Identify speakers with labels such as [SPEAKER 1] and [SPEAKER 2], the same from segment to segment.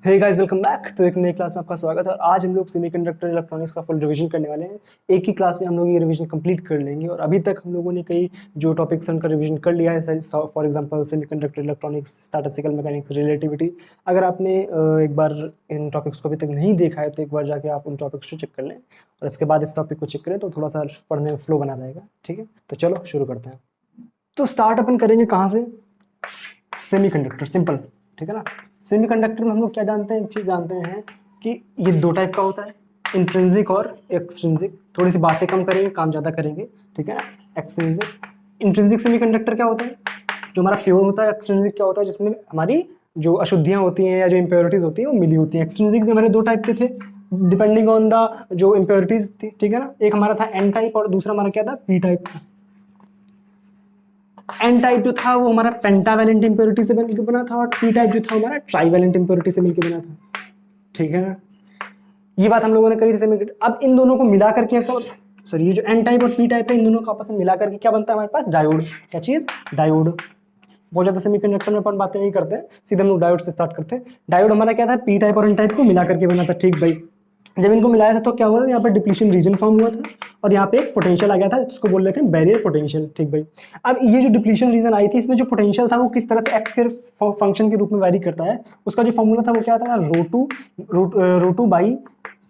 [SPEAKER 1] Hey guys, welcome back. तो एक नई क्लास में आपका स्वागत है। और आज हम लोग सेमीकंडक्टर इलेक्ट्रॉनिक्स का फुल रिवीजन करने वाले हैं। एक ही क्लास में हम लोग ये रिवीजन कंप्लीट कर लेंगे। और अभी तक हम लोगों ने कई जो टॉपिक्स उनका रिवीजन कर लिया है, for example semiconductor electronics, statistical mechanics, relativity. अगर आपने एक बार इन टॉपिक्स को अभी तक नहीं देखा है तो एक बार जाके आप उन टॉपिक्स को चेक कर लें और इसके बाद इस टॉपिक को चेक करें तो थोड़ा सा पढ़ने में फ्लो बना रहेगा। ठीक है, तो चलो शुरू करते हैं। तो स्टार्ट अपन करेंगे कहाँ से? Semiconductor, simple. ठीक है ना। सेमीकंडक्टर में हम लोग क्या जानते हैं, एक चीज जानते हैं कि ये दो टाइप का होता है, इंट्रिंसिक और एक्सट्रिंसिक। थोड़ी सी बातें कम करेंगे, काम ज्यादा करेंगे। ठीक है ना। एक्सट्रिंसिक, इंट्रिंसिक सेमीकंडक्टर क्या होता है? जो हमारा प्योर होता है। एक्सट्रिंसिक क्या होता है? जिसमें हमारी जो अशुद्धियां होती हैं या जो इम्प्योरिटीज होती हैं वो मिली होती हैं। एक्सट्रिंसिक में हमारे दो टाइप के थे डिपेंडिंग ऑन द जो इम्प्योरिटीज थी। ठीक है ना। एक हमारा था एन टाइप और दूसरा हमारा क्या था? पी टाइप था। एन टाइप जो था वो हमारा पेंटावैलेंट इंप्योरिटी से मिलकर बना था और पी टाइप जो था हमारा ट्राइवैलेंट इंप्योरिटी से मिलकर बना था। ठीक है ना। ये बात हम लोगों ने करी थी सेमी। अब इन दोनों को मिला करके सॉरी, ये जो एन टाइप और पी टाइप है इन दोनों को आपस में मिला करके क्या बनता है हमारे पास? डायोड। क्या चीज? डायोड। बहुत ज्यादा सेमीकंडक्टर में अपन बातें नहीं करते हैं, सीधे हम लोग डायोड से स्टार्ट करते हैं। डायोड हमारा क्या था? पी टाइप और एन टाइप को मिला करके बना था। ठीक भाई। जब इनको मिलाया था तो क्या हुआ था? यहाँ पर डिप्लीशन रीजन फॉर्म हुआ था और यहाँ पे एक पोटेंशियल आ गया था जिसको बोल रहे थे बैरियर पोटेंशियल। ठीक भाई। अब ये जो डिप्लीशन रीजन आई थी इसमें जो पोटेंशियल था वो किस तरह से एक्स के फंक्शन के रूप में वैरी करता है, उसका जो फॉर्मूला था वो क्या था? Rho two by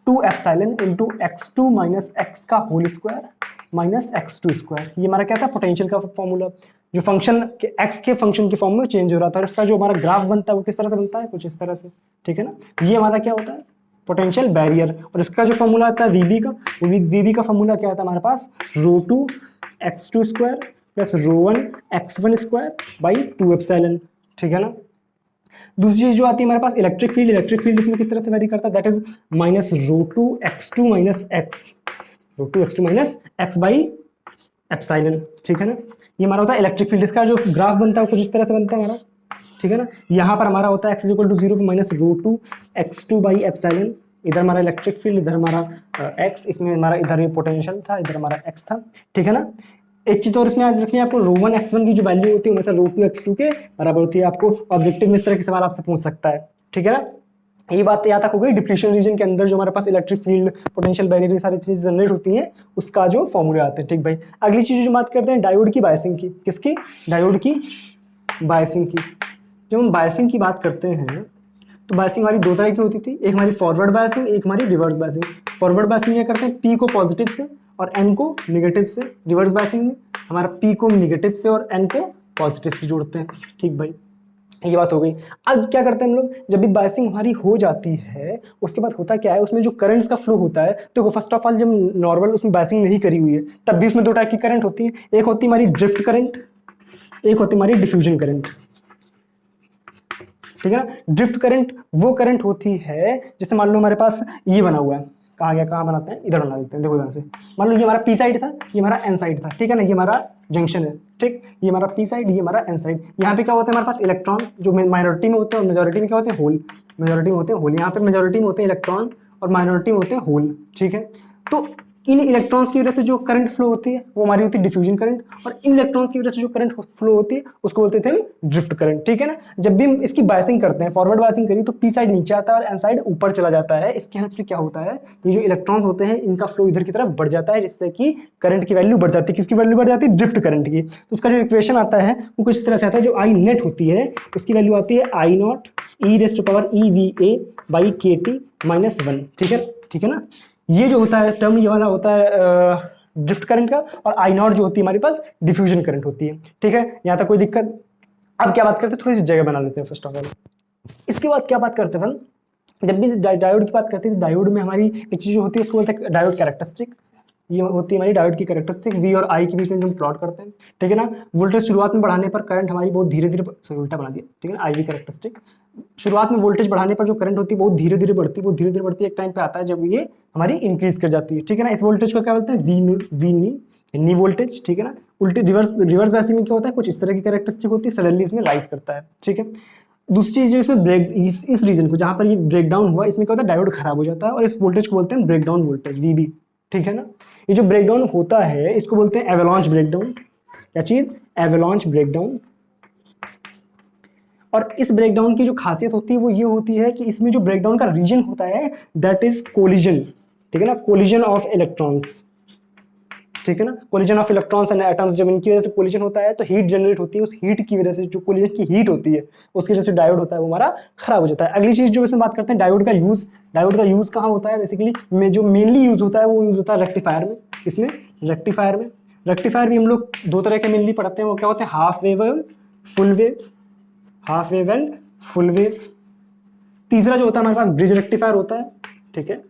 [SPEAKER 1] 2 epsilon into x2 minus X का whole square minus x2 square. ये हमारा क्या था? पोटेंशियल का फॉर्मूला जो फंक्शन के एक्स के फंक्शन के फॉर्म में चेंज हो रहा था। और इसका जो हमारा ग्राफ बनता है वो किस तरह से बनता है? कुछ इस तरह से। ठीक है ना। ये हमारा क्या होता है? Potential barrier. और इसका जो फॉर्मूला आता है वीबी का, वीबी का फॉर्मूला क्या आता है हमारे पास? Rho two x2 square plus rho one x1 square by 2 epsilon. ठीक है ना। दूसरी चीज जो आती है हमारे पास इलेक्ट्रिक फील्ड। इलेक्ट्रिक फील्ड इसमें किस तरह से वेरी करता है? That is minus rho two x2 minus X, rho two x2 minus X by epsilon. ठीक है ना। ये हमारा होता है इलेक्ट्रिक फील्ड। इसका जो ग्राफ बनता है कुछ इस तरह से बनता है हमारा। ठीक है ना। यहाँ पर हमारा होता है x equal to 0 minus rho two x2 by epsilon. इधर हमारा इलेक्ट्रिक फील्ड, इधर हमारा x, इसमें हमारा इधर ये पोटेंशियल था, इधर हमारा x था। ठीक है ना। एक चीज और इसमें याद रखनी है आपको, रो वन x1 की जो वैल्यू होती है हमेशा रो टू x2 के बराबर होती है। आपको ऑब्जेक्टिव में इस तरह के सवाल आपसे पूछ सकता है। ठीक है ना। ये बात याद हो गई। डिप्लीशन रीजन के अंदर जो हमारे पास इलेक्ट्रिक फील्ड, पोटेंशियल बैरियर, ये सारी चीजें जनरेट होती हैं, उसका जो फॉर्मूला आते हैं। ठीक भाई। अगली चीज जो बात करते हैं डायोड की बायसिंग की। किसकी? डायोड की बायसिंग की। जब हम बायसिंग की बात करते हैं तो बायसिंग हमारी दो तरह की होती थी, एक हमारी फॉरवर्ड बायसिंग, एक हमारी रिवर्स बायसिंग। फॉरवर्ड बायसिंग क्या करते हैं? पी को पॉजिटिव से और एन को निगेटिव से। रिवर्स बायसिंग में हमारा पी को निगेटिव से और एन को पॉजिटिव से जोड़ते हैं। ठीक भाई, ये बात हो गई। अब क्या करते हैं हम लोग, जब भी बायसिंग हमारी हो जाती है उसके बाद होता क्या है, उसमें जो करंट्स का फ्लो होता है, तो फर्स्ट ऑफ ऑल जब नॉर्मल उसमें बायसिंग नहीं करी हुई है तब भी उसमें दो टाइप की करंट होती है। एक होती है हमारी ड्रिफ्ट करंट, एक होती है हमारी डिफ्यूजन करंट। ठीक है ना। ड्रिफ्ट करंट वो करंट होती है जैसे मान लो हमारे पास ये बना हुआ है, कहाँ गया, कहाँ बनाते हैं, इधर बना देते हैं। देखो ध्यान से, मान लो ये हमारा पी साइड था, ये हमारा एन साइड था। ठीक है ना। ये हमारा जंक्शन है। ठीक, ये हमारा पी साइड, ये हमारा एन साइड। यहाँ पे क्या होता है हमारे पास? इलेक्ट्रॉन जो माइनॉरिटी में होते हैं और मेजॉरिटी में क्या होते हैं? होल। मेजॉरिटी में होते हैं होल। यहाँ पे मेजॉरिटी में होते हैं इलेक्ट्रॉन और माइनॉरिटी में होते हैं होल। ठीक है। तो इन इलेक्ट्रॉन्स की वजह से जो करंट फ्लो होती है वो हमारी होती है डिफ्यूजन करंट, और इन इलेक्ट्रॉन्स की वजह से जो करंट फ्लो होती है उसको बोलते थे हम ड्रिफ्ट करंट। ठीक है ना। जब भी हम इसकी बायसिंग करते हैं, फॉरवर्ड बायसिंग करी, तो पी साइड नीचे आता है और एन साइड ऊपर चला जाता है। इसकी हेल्प से क्या होता है, ये जो इलेक्ट्रॉन्स होते हैं इनका फ्लो इधर की तरफ बढ़ जाता है, जिससे कि करंट की वैल्यू बढ़ जाती है। किसकी वैल्यू बढ़ जाती है? ड्रिफ्ट करंट की। तो उसका जो इक्वेशन आता है वो कुछ इस तरह से आता है, जो आई नेट होती है उसकी वैल्यू आती है I naught e raise to power e V A by K T minus 1। ठीक है। ठीक है ना। ये जो होता है टर्म, ये वाला होता है ड्रिफ्ट करंट का, और आई नॉट जो होती है हमारे पास डिफ्यूजन करंट होती है। ठीक है। यहां तक कोई दिक्कत? अब क्या बात करते हैं, थोड़ी सी जगह बना लेते हैं फर्स्ट ऑफ ऑल। इसके बाद क्या बात करते हैं हम, जब भी डायोड की बात करते हैं तो डायोड में हमारी एक चीज जो होती है उसको बोलते हैं डायोड कैरेक्टरिस्टिक। ये होती है हमारी डायोड की कैरेक्टरिस्टिक। वी और आई के बीच में हम प्लॉट करते हैं। ठीक है ना। वोल्टेज शुरुआत में बढ़ाने पर करंट हमारी बहुत धीरे धीरे, सॉरी उल्टा बना दिया। ठीक है ना। आई वी कैरेक्टरिस्टिक, शुरुआत में वोल्टेज बढ़ाने पर जो करंट होती है बहुत धीरे धीरे बढ़ती है, बहुत धीरे धीरे बढ़ती है। एक टाइम पे आता है जब ये हमारी इंक्रीज कर जाती है। ठीक है ना। इस वोल्टेज को क्या बोलते हैं? V knee voltage. ठीक है ना। उल्टे रिवर्स बायसिंग में क्या होता है, कुछ इस तरह की कैरेक्टरिस्टिक होती है, सडनली इसमें राइज करता है। ठीक है। दूसरी चीज जो इसमें ब्रेक, इस रीजन को जहां पर ये ब्रेक डाउन हुआ, इसमें क्या होता है, डायोड खराब हो जाता है और इस वोल्टेज को बोलते हैं ब्रेक डाउन वोल्टेज, वीबी। ठीक है ना। ये जो ब्रेक डाउन होता है इसको बोलते हैं एवलांच ब्रेक डाउन। क्या चीज? Avalanche breakdown. और इस ब्रेकडाउन की जो खासियत होती है वो ये होती है कि इसमें जो ब्रेकडाउन का रीजन होता है दैट इज कोलिजन, ठीक है ना, कोलिजन ऑफ इलेक्ट्रॉन्स, ठीक है ना, collision of electrons and atoms, जब इनकी वजह से कोलिजन होता है तो हीट जनरेट होती है, उस हीट की वजह से जो कोलिजन की हीट होती है उसकी वजह से डायोड होता है वो हमारा खराब हो जाता है। अगली चीज जो इसमें बात करते हैं डायोड का यूज, डायोड का यूज कहाँ होता है, बेसिकली में जो मेनली यूज होता है वो यूज होता है रेक्टिफायर में, इसमें रेक्टिफायर में, रेक्टिफायर भी हम लोग दो तरह के मेनली पढ़ते हैं, वो क्या होते हैं, half wave and full wave, half wave and full wave. तीसरा जो होता है हमारे पास ब्रिज रेक्टिफायर होता है, ठीक है।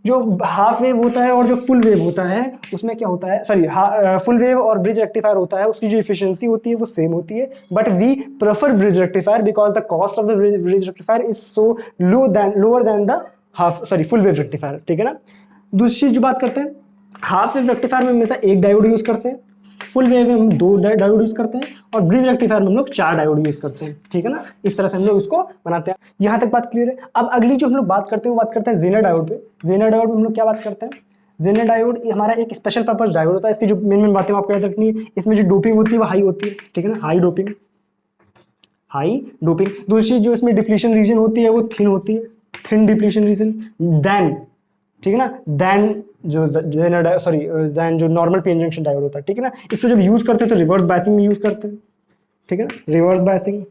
[SPEAKER 1] जो हाफ वेव होता है और जो फुल वेव होता है उसमें क्या होता है, सॉरी फुल वेव और ब्रिज रेक्टिफायर होता है उसकी जो इफिशिएंसी होती है वो सेम होती है, but we prefer bridge rectifier because the cost of the bridge rectifier is so lower than the full wave rectifier, ठीक है ना। दूसरी चीज जो बात करते हैं, हाफ वेव रेक्टिफायर में हमेशा एक डायोड यूज करते हैं, फुल वेव में हम दो डायोड यूज करते हैं और ब्रिज रेक्टिफायर में हम लोग 4 डायोड यूज करते हैं, ठीक है ना। इस तरह से हम लोग इसको बनाते हैं। यहां तक बात क्लियर है। अब अगली जो हम लोग बात करते हैं वो बात करते हैं जेनर डायोड पे। जेनर डायोड में हम लोग क्या बात करते हैं, जेनर डायोड हमारा एक स्पेशल पर्पस डायोड होता है। इसकी जो मेन बातें आपको याद रखनी है, इसमें जो डोपिंग होती है वो हाई होती है, ठीक है ना, हाई डोपिंग, हाई डोपिंग। दूसरी चीज जो इसमें डिप्लीशन रीजन होती है वो थिन होती है, थिन डिप्लीशन रीजन देन, ठीक है ना, देन जो देन जो नॉर्मल पीएन जंक्शन डायोड होता है, ठीक है ना। इसको जब यूज करते हैं तो रिवर्स बायसिंग में यूज करते हैं, ठीक है ना, रिवर्स बायसिंग,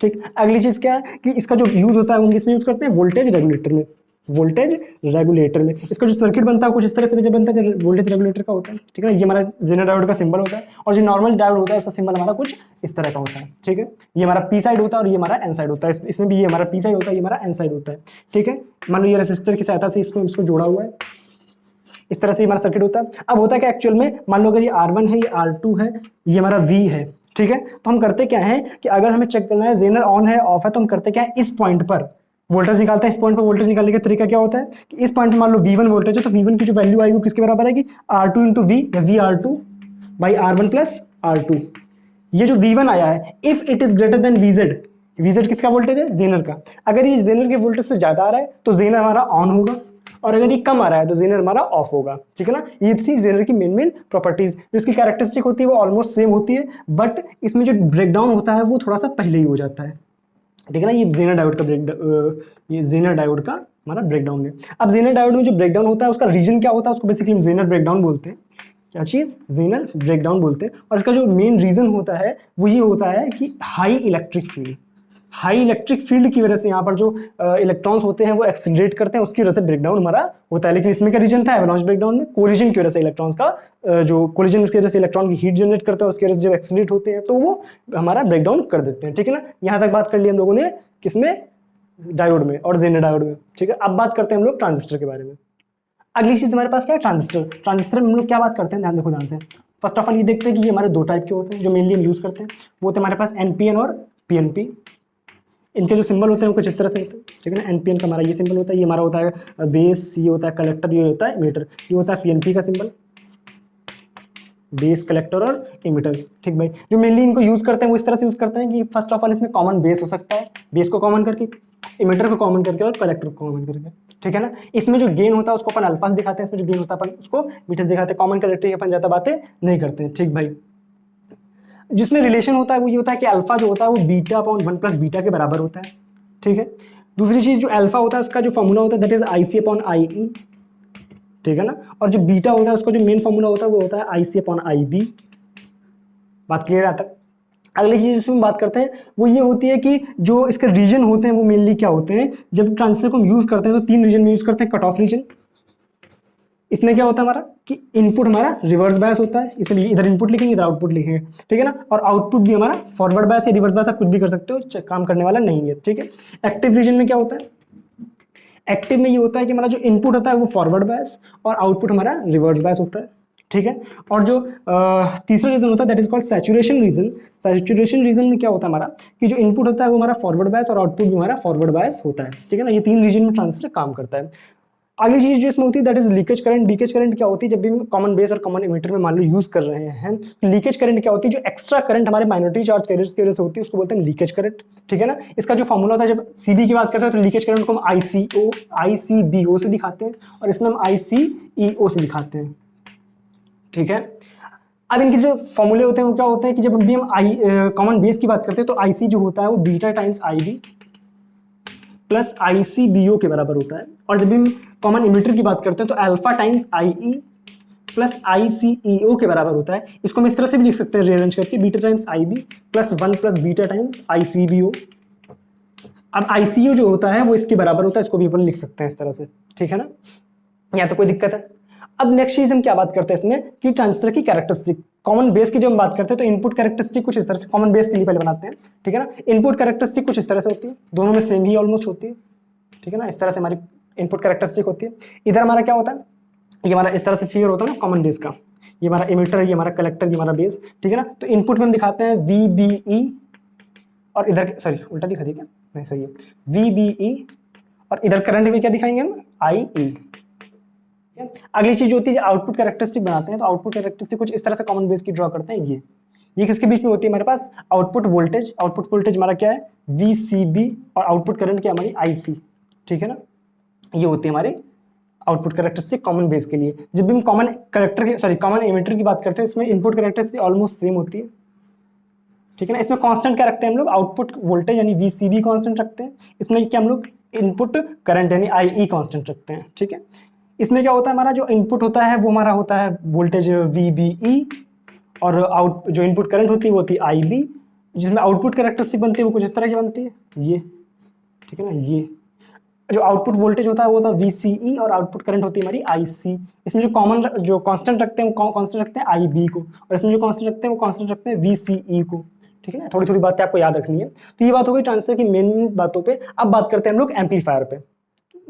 [SPEAKER 1] ठीक। अगली चीज क्या है कि इसका जो यूज होता है वो इसमें यूज करते हैं वोल्टेज रेगुलेटर में, वोल्टेज रेगुलेटर में। इसका जो सर्किट बनता है कुछ इस तरह से बनता है, वोल्टेज रेगुलेटर का होता है, ठीक है ना। ये हमारा जेनर डायोड का सिंबल होता है और जो नॉर्मल डायोड होता है इसका सिंबल हमारा कुछ इस तरह का होता है, ठीक है। ये हमारा पी साइड होता है और ये हमारा एन साइड होता है, इसमें भी ये हमारा पी साइड होता है, ये हमारा एन साइड होता है, ठीक है। मान लो ये रेसिस्टर की सहायता से इसको जोड़ा हुआ है, इस तरह से हमारा सर्किट होता है। अब होता है कि एक्चुअल में मान लो अगर ये R1 है, ये R2 है, ये हमारा V है, ठीक है। तो हम करते क्या है कि अगर हमें चेक करना है जेनर ऑन है ऑफ है तो हम करते क्या है, इस पॉइंट पर वोल्टेज निकालते हैं। इस पॉइंट पर वोल्टेज निकालने का तरीका क्या होता है कि इस पॉइंट पर मान लो V1 वोल्टेज है तो V1 की जो वैल्यू आएगी वो किसके बराबर आएगी, R2 इंटू V या VR2 by R1 plus R2। ये जो V1 आया है if it is greater than VZ, VZ किसका वोल्टेज है, जेनर का। अगर ये जेनर के वोल्टेज से ज्यादा आ रहा है तो जेनर हमारा ऑन होगा और अगर ये कम आ रहा है तो जेनर हमारा ऑफ होगा, ठीक है ना। ये थी जेनर की मेन प्रॉपर्टीज। जो इसकी कैरेक्टरिस्टिक होती है वो ऑलमोस्ट सेम होती है, बट इसमें जो ब्रेकडाउन होता है वो थोड़ा सा पहले ही हो जाता है, ठीक है ना। ये जेनर डायोड का ये जेनर डायोड का हमारा ब्रेकडाउन है। अब जेनर डायोड में जो ब्रेकडाउन होता है उसका रीजन क्या होता है, उसको बेसिकली जेनर ब्रेकडाउन बोलते हैं। क्या चीज, जेनर ब्रेकडाउन बोलते हैं। और इसका जो मेन रीजन होता है वो ये होता है कि high electric field, high electric field की वजह से यहाँ पर जो इलेक्ट्रॉन्स होते हैं वो एक्सिलरेट करते हैं, उसकी वजह से ब्रेकडाउन हमारा होता है। लेकिन इसमें क्या रीजन था एवलांच ब्रेकडाउन में, कोलिजन की वजह से इलेक्ट्रॉन्स का जो कोलिजन की वजह से इलेक्ट्रॉन की हीट जनरेट करते हैं, उसकी वजह से जब एक्सिलरेट होते हैं तो वो हमारा ब्रेकडाउन कर देते हैं, ठीक है ना। यहाँ तक बात कर ली हम लोगों ने किसमें, डायोड में और जेनर डायोड में, ठीक है। अब बात करते हैं हम लोग ट्रांजिस्टर के बारे में। अगली चीज हमारे पास क्या है, ट्रांजिस्टर। ट्रांजिस्टर में हम लोग क्या बात करते हैं, ध्यान देखो ध्यान से। फर्स्ट ऑफ ऑल ये देखते हैं कि ये हमारे दो टाइप के होते हैं जो मेनली हम यूज करते हैं, वो होते हैं हमारे पास एनपीएन और पीएनपी। इनके जो सिंबल होते हैं वो कुछ इस तरह से होते हैं, ठीक है ना। एनपीएन का हमारा ये सिंबल होता है, ये हमारा होता है बेस, ये होता है कलेक्टर, ये होता है इमीटर। ये होता है पीएनपी का सिंबल, बेस, कलेक्टर और इमीटर, ठीक भाई। जो मेनली इनको यूज करते हैं वो इस तरह से यूज करते हैं कि फर्स्ट ऑफ ऑल इसमें कॉमन बेस हो सकता है, बेस को कॉमन करके, इमीटर को कॉमन करके और कलेक्टर को कॉमन करके, ठीक है ना। इसमें जो गेन होता है उसको अपन अल्फा से दिखाते हैं, इसमें जो गेन होता है अपन उसको मीटर दिखाते हैं। कॉमन कलेक्टर अपन ज्यादा बातें नहीं करते हैं, ठीक भाई। जिसमें रिलेशन होता है वो ये होता है कि अल्फा जो होता है वो बीटा अपॉन 1 प्लस बीटा के बराबर होता है, ठीक है। दूसरी चीज जो अल्फा होता है उसका जो फॉर्मूला होता है that is IC upon IE, ठीक है ना। और जो बीटा होता है उसका जो मेन फॉर्मूला होता है वो होता है IC अपॉन IB। बात क्लियर है तक। अगली चीज जिसमें बात करते हैं वो ये होती है कि जो इसके रीजन होते हैं वो मेनली क्या होते हैं। जब ट्रांजिस्टर को हम यूज करते हैं तो 3 रीजन में यूज करते हैं। कट ऑफ रीजन, इसमें क्या होता है हमारा कि इनपुट हमारा रिवर्स बायस होता है, इसमें इधर इनपुट लिखेंगे इधर आउटपुट लिखेंगे, ठीक है ना। और आउटपुट भी हमारा फॉरवर्ड बायस या रिवर्स बायस आप कुछ भी कर सकते हो, काम करने वाला नहीं है, ठीक है। एक्टिव रीजन में क्या होता है, एक्टिव में ये होता है कि हमारा जो इनपुट होता है वो फॉरवर्ड बायस और आउटपुट हमारा रिवर्स बायस होता है, ठीक है। और जो तीसरा रीजन होता है that is called saturation region. Saturation region में क्या होता है हमारा कि जो इनपुट होता है वो हमारा फॉरवर्ड बायस और आउटपुट भी हमारा फॉरवर्ड बायस होता है, ठीक है ना। ये 3 रीजन में ट्रांजिस्टर काम करता है। अगली चीज जो इसमें होती है that is leakage current. Leakage current क्या होती है, जब भी कॉमन बेस और कॉमन इमीटर में मान लो यूज कर रहे हैं तो लीकेज करंट क्या होती है, जो एक्स्ट्रा करंट हमारे माइनॉरिटी चार्ज कैरियर्स की वजह से होती है उसको बोलते हैं लीकेज करंट, ठीक है ना। इसका जो फॉर्मूला होता है जब सीबी की बात करते हैं तो लीकेज करंट को हम ICBO से दिखाते हैं और इसमें हम ICEO से दिखाते हैं, ठीक है। अब इनके जो फॉर्मूले होते हैं वो क्या होते हैं कि जब भी हम आई कॉमन बेस की बात करते हैं तो आई सी जो होता है वो beta times I B plus I C B O के बराबर होता है, और जब भी हम कॉमन इमिटर की बात करते हैं तो alpha times I E plus I C E O के बराबर होता है। इसको हम इस तरह से भी लिख सकते हैं रीअरेंज करके, beta times I B plus 1 plus beta times I C B O. अब आई सी ओ जो होता है वो इसके बराबर होता है, इसको भी अपन लिख सकते हैं इस तरह से, ठीक है ना, यहाँ तो कोई दिक्कत है। अब नेक्स्ट चीज हम क्या बात करते हैं इसमें कि ट्रांजिस्टर की कैरेक्टरिस्टिक, कॉमन बेस की जब हम बात करते हैं तो इनपुट कैरेक्टरिस्टिक कुछ इस तरह से, कॉमन बेस के लिए पहले बनाते हैं, ठीक है ना। इनपुट कैरेक्टरिस्टिक कुछ इस तरह से होती है, दोनों में सेम ही ऑलमोस्ट होती है, ठीक है ना। इस तरह से हमारी इनपुट कैरेक्टरिस्टिक होती है। इधर हमारा क्या होता है, ये हमारा इस तरह से फिगर होता है ना कॉमन बेस का, ये हमारा इमिटर, ये हमारा कलेक्टर, ये हमारा बेस, ठीक है ना। तो इनपुट में हम दिखाते हैं वी बी ई, और इधर सॉरी उल्टा दिखा दिया क्या, नहीं सही है, वी बी ई, और इधर करंट में क्या दिखाएंगे हम, आई ई। अगली चीज होती है आउटपुट कैरेक्टरिस्टिक बनाते हैं, तो आउटपुट कैरेक्टरिस्टिक कुछ इस तरह से कॉमन बेस की ड्रॉ करते हैं। ये किसके बीच में होती है हमारे पास, आउटपुट वोल्टेज, आउटपुट वोल्टेज हमारा क्या है वी सी बी, और आउटपुट करंट क्या हमारी आई सी, ठीक है ना। ये होती है हमारी आउटपुट कैरेक्टरिस्टिक कॉमन बेस के लिए। जब भी हम कॉमन कलेक्टर की सॉरी कॉमन एमिटर की बात करते हैं इसमें इनपुट कैरेक्टरिस्टिक ऑलमोस्ट सेम होती है, ठीक है ना। इसमें कांस्टेंट क्या रखते हैं हम लोग, आउटपुट वोल्टेज यानी वी सी बी कांस्टेंट रखते हैं। इसमें क्या हम लोग इनपुट करंट यानी आई ई कांस्टेंट रखते हैं, ठीक है। इसमें क्या होता है हमारा जो इनपुट होता है वो हमारा होता है वोल्टेज वी बी ई, और आउट जो इनपुट करंट होती है वो होती है आई बी। जिसमें आउटपुट कैरेक्टरिस्टिक बनती है वो कुछ इस तरह की बनती है, ये, ठीक है ना। ये जो आउटपुट वोल्टेज होता है वो होता है वी सी ई, और आउटपुट करंट होती है हमारी आई सी। इसमें जो कॉमन जो कांस्टेंट रखते हैं वो कांस्टेंट रखते हैं आई बी को, और इसमें जो कांस्टेंट रखते हैं वो कांस्टेंट रखते हैं वी सी ई को, ठीक है ना। थोड़ी थोड़ी बातें आपको याद रखनी है। तो ये बात हो गई ट्रांजिस्टर की मेन बातों पे। अब बात करते हैं हम लोग एम्पलीफायर पे।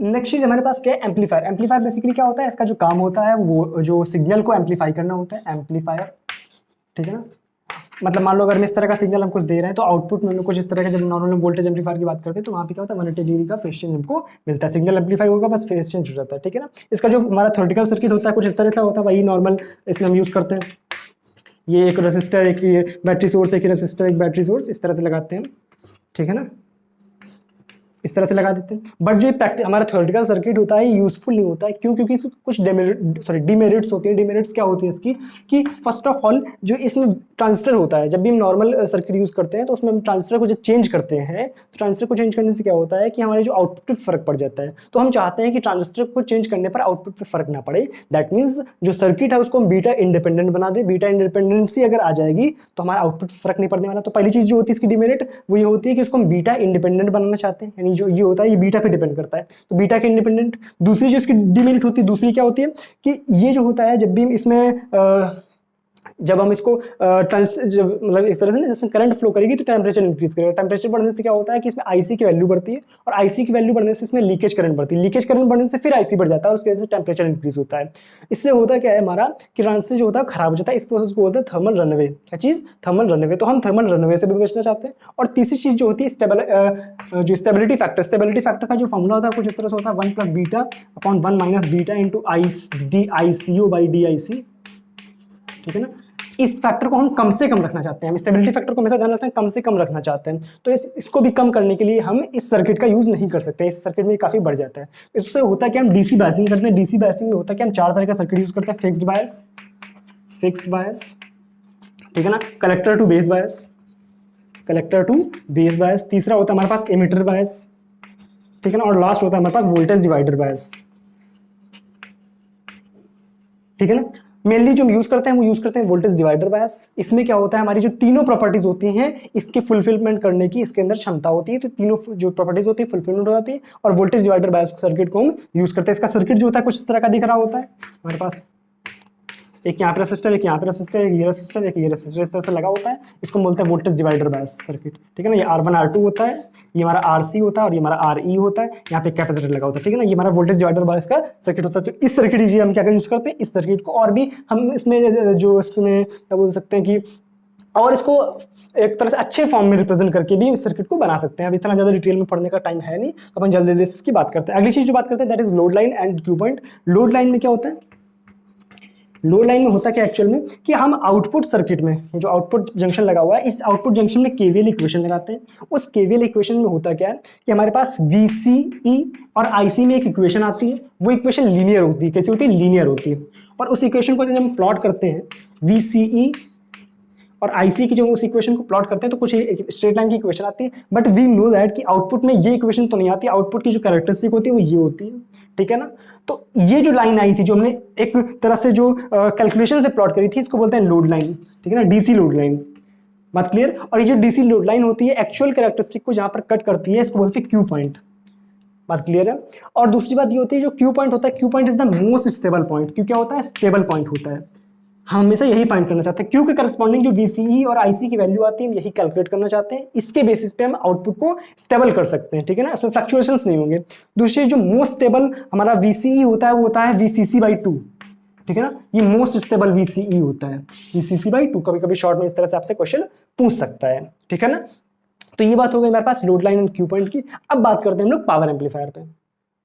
[SPEAKER 1] नेक्स्ट चीज हमारे पास क्या है, एम्पलीफायर। एम्पलीफायर बेसिकली क्या होता है, इसका जो काम होता है वो जो सिग्नल को एम्पलीफाई करना होता है, एम्पलीफायर, ठीक है ना। मतलब मान लो अगर हम इस तरह का सिग्नल हम कुछ दे रहे हैं तो आउटपुट में हम लोग कुछ इस तरह का, जब नॉर्मल वोल्टेज एम्पलीफायर की बात करते हैं तो वहाँ पे क्या होता है 180 डिग्री का फेज चेंज हमको मिलता है। सिग्नल एम्पलीफाई होगा बस फेज चेंज हो जाता है, ठीक है ना। इसका जो हमारा थ्योरेटिकल सर्किट होता है कुछ इस तरह से होता है, वही नॉर्मल इसमें हम यूज करते हैं। ये एक रेसिस्टर, एक ये बैटरी सोर्स, एक रेसिस्टर, एक बैटरी सोर्स, इस तरह से लगाते हैं, ठीक है ना, इस तरह से लगा देते हैं। बट जो हमारा थ्योरेटिकल सर्किट होता है यूजफुल नहीं होता है, क्यों, क्योंकि इसमें कुछ डिमेरिट्स होती हैं। डिमेरिट्स क्या होती है इसकी, कि फर्स्ट ऑफ ऑल जो इसमें ट्रांजिस्टर होता है, जब भी हम नॉर्मल सर्किट यूज करते हैं तो उसमें हम ट्रांजिस्टर को जब चेंज करते हैं तो ट्रांजिस्टर को चेंज करने से क्या होता है कि हमारे जो आउटपुट पे फर्क पड़ जाता है। तो हम चाहते हैं कि ट्रांजिस्टर को चेंज करने पर आउटपुट पे फर्क ना पड़े। दैट मीन्स जो सर्किट है उसको हम बीटा इंडिपेंडेंट बना दे। बीटा इंडिपेंडेंसी अगर आ जाएगी तो हमारा आउटपुट फर्क नहीं पड़ने वाला। तो पहली चीज जो होती है इसकी डिमेरिट वो ये होती है कि उसको हम बीटा इंडिपेंडेंट बनाना चाहते हैं, यानी जो ये होता है ये बीटा पे डिपेंड करता है, तो बीटा के इंडिपेंडेंट। दूसरी जो इसकी डिमेरिट होती है, दूसरी क्या होती है कि ये जो होता है जब भी इसमें जब हम इसको मतलब इस तरह से ना जैसे करंट फ्लो करेगी तो टेम्परेचर इंक्रीज करेगा। टेम्परेचर बढ़ने से क्या होता है कि इसमें आईसी की वैल्यू बढ़ती है, और आईसी की वैल्यू बढ़ने से इसमें लीकेज करंट बढ़ती है। लीकेज करंट बढ़ने से फिर आईसी बढ़ जाता है और उसकी वजह से टेम्परेचर इंक्रीज होता है। इससे होता क्या है हमारा कि ट्रांजिस्टर जो होता है खराब हो जाता है। इस प्रोसेस को बोलते हैं थर्मल रनअवे। क्या चीज, थर्मल रनअवे। तो हम थर्मल रनअवे से भी बचना चाहते हैं। और तीसरी चीज जो होती है जो स्टेबिलिटी फैक्टर। स्टेबिलिटी फैक्टर का जो फॉर्मूला होता है कुछ इस तरह से होता है 1 + beta upon 1 - beta into DICO by DIC, ठीक है ना। इस फैक्टर को हम कम से कम रखना चाहते हैं। हम स्टेबिलिटी फैक्टर को हमेशा ध्यान रखना है, कम से कम रखना चाहते हैं। तो इसको भी कम करने के लिए हम इस सर्किट का यूज नहीं कर सकते। इस सर्किट में काफी बढ़ जाता है। इससे होता है कि हम डीसी बायसिंग करते हैं। डीसी बायसिंग में होता है कि हम 4 तरह का सर्किट यूज करते हैं। फिक्स्ड बायस, ठीक है ना, कलेक्टर टू बेस बायस, तीसरा होता है हमारे पास एमिटर बायस, ठीक है ना, और लास्ट होता है हमारे पास वोल्टेज डिवाइडर बायस, ठीक है ना। मेनली जो हम यूज करते हैं वो यूज करते हैं वोल्टेज डिवाइडर बायस। इसमें क्या होता है हमारी जो तीनों प्रॉपर्टीज होती हैं इसके फुलफिलमेंट करने की इसके अंदर क्षमता होती है। तो तीनों जो प्रॉपर्टीज होती है फुलफिलमेंट हो जाती है, और वोल्टेज डिवाइडर बायस सर्किट को हम यूज करते हैं। इसका सर्किट जो होता है कुछ इस तरह का दिख रहा होता है हमारे पास, एक यहाँ पे रेसिस्टर, एक यहाँ पे रेसिस्टर, एक ये रेसिस्टर, एक ये रेसिस्टर, इस तरह से लगा होता है। इसको बोलते हैं वोल्टेज डिवाइडर बायस सर्किट, ठीक है ना। ये R1 R2 होता है, ये हमारा RC होता है, और ये हमारा RE होता है। यहाँ पे कैपेसिटर लगा होता है, ठीक है ना। ये हमारा वोल्टेज डिवाइडर बायस का सर्किट होता है। तो इस सर्किट हम क्या यूज करते हैं, इस सर्किट को। और भी हम इसमें जो इसमें क्या बोल सकते हैं कि और इसको एक तरह से अच्छे फॉर्म में रिप्रेजेंट करके भी इस सर्किट को बना सकते हैं। अब इतना ज्यादा डिटेल में पढ़ने का टाइम है नहीं, अपन जल्दी जल्दी इसकी बात करते हैं। अगली चीज जो बात करते हैं that is load line and due point. Load line में क्या होता है, लोड लाइन में होता क्या एक्चुअल में कि हम आउटपुट सर्किट में जो आउटपुट जंक्शन लगा हुआ है, इस आउटपुट जंक्शन में केवीएल इक्वेशन लगाते हैं। उस केवीएल इक्वेशन में होता क्या है कि हमारे पास VCE और IC में एक इक्वेशन आती है। वो इक्वेशन लीनियर होती है। कैसी होती है, लीनियर होती है। और उस इक्वेशन को जब हम प्लॉट करते हैं VCE और IC की जो उस इक्वेशन को प्लॉट करते हैं तो कुछ स्ट्रेट लाइन की इक्वेशन आती है, बट वी नो दैट कि आउटपुट में ये इक्वेशन तो नहीं आती, आउटपुट की जो कैरेक्टरिस्टिक होती है वो ये होती है, ठीक है ना। तो ये जो लाइन आई थी जो हमने एक तरह से जो कैलकुलेशन से प्लॉट करी थी, इसको बोलते हैं लोड लाइन, ठीक है ना, डीसी लोड लाइन, बात क्लियर। और ये जो डीसी लोड लाइन होती है एक्चुअल कैरेक्टरिस्टिक को जहां पर कट करती है, इसको बोलते हैं क्यू पॉइंट, बात क्लियर है। और दूसरी बात ये होती है जो क्यू पॉइंट होता है, Q point is the most stable point. Q क्या होता है? स्टेबल पॉइंट होता है। हम हमेशा यही फाइंड करना चाहते हैं, क्यू के करस्पॉन्डिंग जो VCE और IC की वैल्यू आती है हम यही कैलकुलेट करना चाहते हैं, इसके बेसिस पे हम आउटपुट को स्टेबल कर सकते हैं, ठीक है ना, इसमें फ्लक्चुएशंस नहीं होंगे। दूसरी जो मोस्ट स्टेबल हमारा VCE होता है वो होता है VCC/2, ठीक है ना, ये मोस्ट स्टेबल VCE होता है, VCC/2। कभी कभी शॉर्ट में इस तरह से आपसे क्वेश्चन पूछ सकता है, ठीक है ना। तो ये बात हो गई हमारे पास load line and Q point की। अब बात करते हैं हम लोग पावर एम्पलीफायर पे।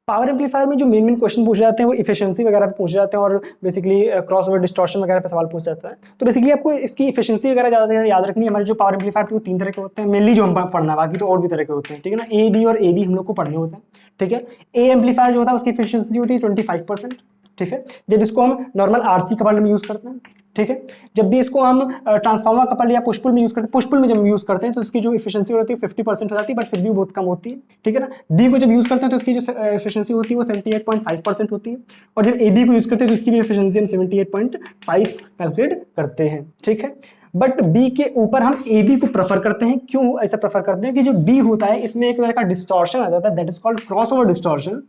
[SPEAKER 1] पावर एम्पलीफायर में जो मेन क्वेश्चन पूछे जाते हैं वो इफिशिएंसी वगैरह पे पूछे जाते हैं और बेसिकली क्रॉस ओवर डिस्टॉर्शन वगैरह पे सवाल पूछ जाता है। तो बेसिकली आपको इसकी इफिशिएंसी वगैरह ज़्यादा याद रखनी है। हमारे जो पावर एम्पलीफायर थे वो 3 तरह के होते हैं मेनली, जो हम पढ़ना है, बाकी तो और भी तरह के होते हैं, ठीक है ना। A, B और AB हम लोग को पढ़ने होते हैं, ठीक है। A एम्पलीफायर जो होता है उसकी इफिशिएंसी होती है 25%, ठीक है, जब इसको हम नॉर्मल RC कपल्ड में यूज करते हैं, ठीक है। जब भी इसको हम ट्रांसफार्मर कपल्ड या पुश पुल में यूज करते हैं, पुश पुल में जब यूज करते हैं तो इसकी जो इफिशिएंसी होती है 50% हो जाती है, बट फिर भी बहुत कम होती है, ठीक है ना। B को जब यूज करते हैं तो इसकी जो इफिशिएंसी होती है वो 78.5% होती है, और जब AB को यूज करते हैं तो इसकी भी इफिशिएंसी हम 78.5 कैलकुलेट करते हैं, ठीक है। बट B के ऊपर हम AB को प्रेफर करते हैं। क्यों ऐसा प्रेफर करते हैं कि जो B होता है इसमें एक तरह का डिस्टॉर्शन आ जाता है, that is called cross over distortion,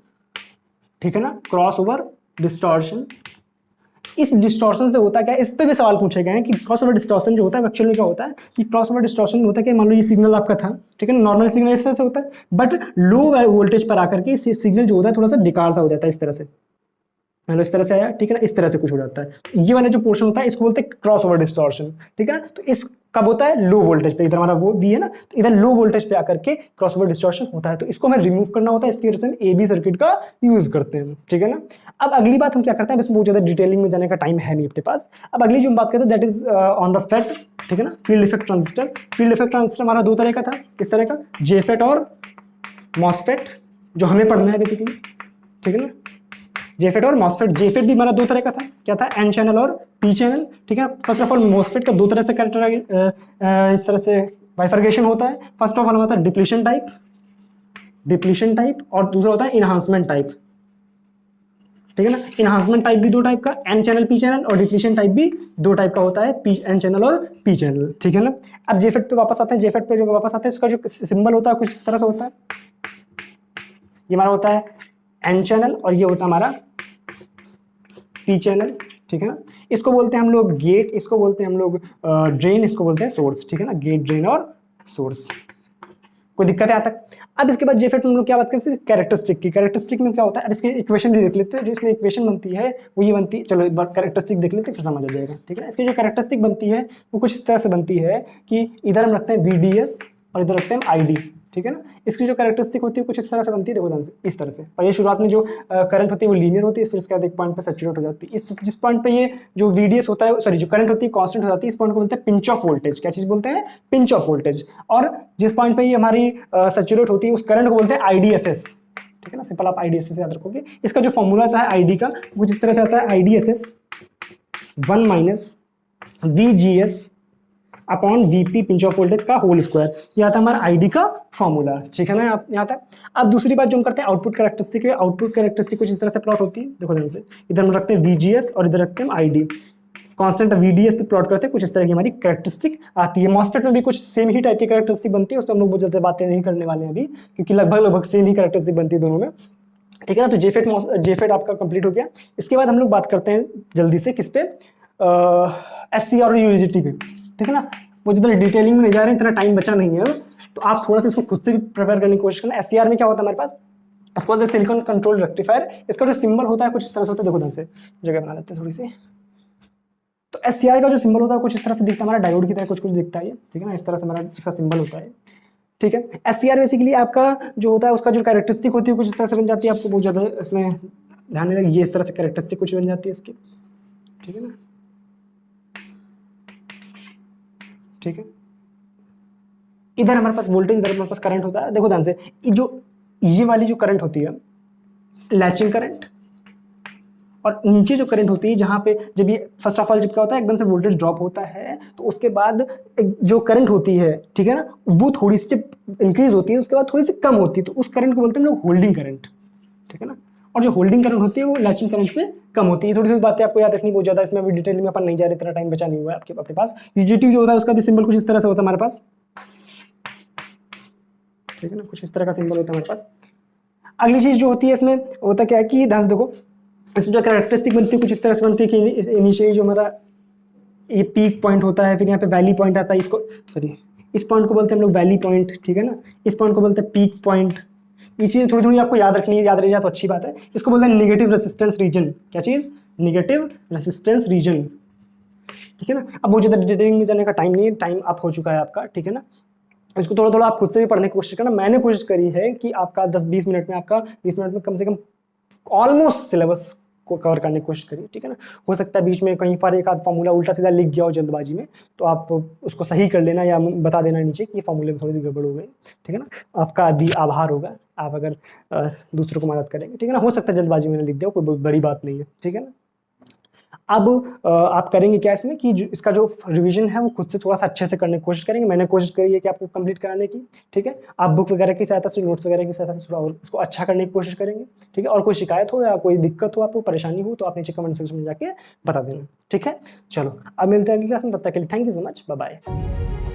[SPEAKER 1] ठीक है ना, क्रॉस ओवर डिस्टॉर्शन। इस डिस्टॉर्शन से होता क्या है, इस पे भी सवाल पूछे गए हैं कि क्रॉस ओवर डिस्टॉर्शन जो होता है एक्चुअली क्या होता है, कि क्रॉस ओवर डिस्टॉर्शन होता है कि मान लो ये सिग्नल आपका था, ठीक है ना, नॉर्मल सिग्नल इस तरह से होता है, बट लो वोल्टेज पर आकर के सिग्नल जो होता है थोड़ा सा बेकार सा हो जाता है, इस तरह से, मान लो इस तरह से आया, ठीक है ना, इस तरह से कुछ हो जाता है। ये वाला जो पोर्शन होता है इसको बोलते हैं क्रॉस ओवर डिस्टॉर्शन, ठीक है ना। तो इस कब होता है? लो वोल्टेज पे, इधर हमारा वो भी है ना, तो इधर लो वोल्टेज पे आकर के क्रॉस ओवर डिस्टॉर्शन होता है, तो इसको हमें रिमूव करना होता है, इसकी वजह से हम AB सर्किट का यूज करते हैं, ठीक है ना। अब अगली बात हम क्या करते हैं, इसमें बहुत ज्यादा डिटेलिंग में जाने का टाइम है नहीं अपने पास। अब अगली जो हम बात करते हैं that is on the FET, ठीक है ना, field effect transistor. Field effect transistor हमारा 2 तरह का था, किस तरह का? JFET और MOSFET, जो हमें पढ़ना है बेसिकली, ठीक है ना। JFET और MOSFET, JFET भी हमारा 2 तरह का था, क्या था? N चैनल और P चैनल, ठीक है। फर्स्ट ऑफ ऑल MOSFET का 2 तरह से इस तरह से बाइफर्केशन होता है। फर्स्ट ऑफ ऑल होता है डिप्लीशन टाइप, और दूसरा होता है इनहांसमेंट टाइप, ठीक है ना। इनहांसमेंट टाइप भी 2 टाइप का, N चैनल P चैनल, और डिप्लीशन टाइप भी 2 टाइप का होता है, N चैनल और P चैनल, ठीक है ना। अब JFET पे वापस आते हैं। JFET पे जो वापस आते हैं उसका जो सिंबल होता है कुछ इस तरह से होता है, ये हमारा होता है N चैनल और ये होता है हमारा P चैनल, ठीक है ना। इसको बोलते हैं हम लोग गेट, इसको बोलते हैं हम लोग ड्रेन, इसको बोलते हैं सोर्स, ठीक है ना, गेट, ड्रेन और सोर्स। कोई दिक्कत है यहाँ तक? अब इसके बाद JFET में हम लोग क्या बात करते हैं? कैरेक्टरिस्टिक की। कैरेक्टरिस्टिक में क्या होता है, अब इसकी इक्वेशन भी देख लेते हैं। जो इसमें इक्वेशन बनती है वो ये बनती है, चलो एक बार कैरेक्टरिस्टिक देख लेते हैं फिर समझ आ जाएगा, ठीक है ना। इसकी जो कैरेक्टरिस्टिक बनती है वो कुछ इस तरह से बनती है कि इधर हम रखते हैं VDS और इधर रखते हैं ID, ठीक है ना। इसकी जो कैरेक्टरिस्टिक होती है कुछ इस तरह से बनती है, देखो ध्यान से, इस तरह से। और ये शुरुआत में जो करंट होती है वो लीनियर होती है, फिर इसके बाद एक पॉइंट पे सैचुरेट हो जाती है। जिस पॉइंट पे ये जो VDS होता है, सॉरी, जो करंट होती है कांस्टेंट हो जाती है, इस पॉइंट को बोलते हैं पिंच ऑफ वोल्टेज। क्या चीज बोलते हैं? Pinch of voltage. और जिस पॉइंट पे ये हमारी सैचुरेट होती है उस करंट को बोलते हैं IDSS, ठीक है ना। सिंपल आप IDSS याद रखोगे। इसका जो फॉर्मूला आता है ID का वो जिस तरह से आता है, IDSS 1 - VGS upon VP pinch of voltage का होल स्क्वायर, ये आता है हमारा ID का फॉर्मूला, ठीक है ना यहाँ तक। अब दूसरी बात जो हम करते हैं आउटपुट कैरेक्टरिस्टिक है। आउटपुट कैरेक्टरिस्टिक कुछ इस तरह से प्लॉट होती है, देखो ध्यान से, इधर हम रखते हैं VGS और इधर रखते हैं ID। कांस्टेंट VDS पे प्लॉट करते हैं, कुछ इस तरह की हमारी कैरेक्टरिस्टिक आती है। MOSFET में भी कुछ सेम ही टाइप की कैरेक्टरिस्टिक बनती है, उस पर हम लोग बहुत ज्यादा बातें नहीं करने वाले हैं अभी, क्योंकि लगभग सेम ही कैरेक्टरिस्टिक बनती है दोनों में, ठीक है ना। तो JFET आपका कंप्लीट हो गया। इसके बाद हम लोग बात करते हैं जल्दी से किस पे, SCR और UJT पे, ठीक है ना। वो जितना डिटेलिंग में नहीं जा रहे हैं, इतना टाइम बचा नहीं है, तो आप थोड़ा सा इसको खुद से भी प्रिपेयर करने की कोशिश करना। SCR में क्या होता है हमारे पास, उसको बोलते हैं सिलिकॉन कंट्रोल रेक्टिफायर। इसका जो सिंबल होता है कुछ इस तरह से होता है, देखो ध्यान से, जगह बना लेते हैं थोड़ी सी। तो SCR का जो सिंबल होता है कुछ इस तरह से दिखता है, हमारा डायोड की तरह कुछ दिखता है, ठीक है ना। इस तरह से हमारा इसका सिंबल होता है, ठीक है। SCR बेसिकली आपका जो होता है उसका जो कैरेक्टरिस्टिक होती है कुछ इस तरह से बन जाती है। आपको बहुत ज्यादा इसमें ध्यान नहीं लगे, ये इस तरह से कैरेक्टरिस्टिक कुछ बन जाती है इसकी, ठीक है ना, ठीक है। इधर हमारे पास वोल्टेज, इधर हमारे पास करंट होता है, देखो ध्यान से, ये वाली जो करंट होती है लैचिंग करंट, और नीचे जो करंट होती है जहाँ पे जब ये फर्स्ट ऑफ ऑल जब क्या होता है एकदम से वोल्टेज ड्रॉप होता है तो उसके बाद जो करंट होती है, ठीक है ना, वो थोड़ी सी जब इंक्रीज होती है उसके बाद थोड़ी सी कम होती है, तो उस करंट को बोलते हैं हम लोग होल्डिंग करंट, ठीक है ना। और जो होल्डिंग करंट होती है वो लैचिंग करंट से कम होती है। थोड़ी सी बातें आपको याद रखनी बहुत ज्यादा, इसमें अभी डिटेल में अपन नहीं जा रहे, इतना टाइम बचा नहीं हुआ है आपके अपने पास। यूजेटी जो होता है उसका भी सिंबल कुछ इस तरह से होता है हमारे पास, ठीक है ना, कुछ इस तरह का सिंबल होता है हमारे पास। अगली चीज जो होती है इसमें होता क्या है कि ध्यान से देखो, इसमें जो कैरेक्टरिस्टिक बनती है कुछ इस तरह से बनती है कि इनिशियली जो हमारा ये पीक पॉइंट होता है, फिर यहाँ पे वैली पॉइंट आता है, इसको सॉरी इस पॉइंट को बोलते हैं हम लोग वैली पॉइंट, ठीक है ना, इस पॉइंट को बोलते हैं पीक पॉइंट। ये चीज़ थोड़ी थोड़ी आपको याद रखनी है, याद रह जाए तो अच्छी बात है। इसको बोलते हैं निगेटिव रेसिस्टेंस रीजन। क्या चीज़? निगेटिव रेसिस्टेंस रीजन, ठीक है ना। अब बहुत ज़्यादा डिटेलिंग में जाने का टाइम नहीं है, टाइम अप हो चुका है आपका, ठीक है ना। इसको थोड़ा थोड़ा आप खुद से भी पढ़ने की कोशिश करना। मैंने कोशिश करी है कि आपका 10-20 मिनट में, आपका 20 मिनट में कम से कम ऑलमोस्ट सिलेबस को कवर करने की कोशिश करिए, ठीक है ना। हो सकता है बीच में कहीं पर एक आध फार्मूला उल्टा सीधा लिख गया हो जल्दबाजी में, तो आप उसको सही कर लेना या बता देना नीचे कि ये फार्मूले में थोड़ी सी गड़बड़ हो गई, ठीक है ना। आपका भी आभार होगा आप अगर दूसरों को मदद करेंगे, ठीक है ना। हो सकता है जल्दबाजी में लिख दिया, कोई बहुत बड़ी बात नहीं है, ठीक है ना। अब आप करेंगे क्या इसमें कि इसका जो रिवीजन है वो खुद से थोड़ा सा अच्छे से करने की कोशिश करेंगे। मैंने कोशिश करी है कि आपको कंप्लीट कराने की, ठीक है। आप बुक वगैरह की सहायता से, नोट्स वगैरह की सहायता से थोड़ा और इसको अच्छा करने की कोशिश करेंगे, ठीक है। और कोई शिकायत हो या कोई दिक्कत हो, आपको परेशानी हो, तो आप नीचे कमेंट सेक्शन में जाके बता देना, ठीक है। चलो अब मिलते हैं अगली क्लास में, तब तक के लिए thank you so much, bye bye.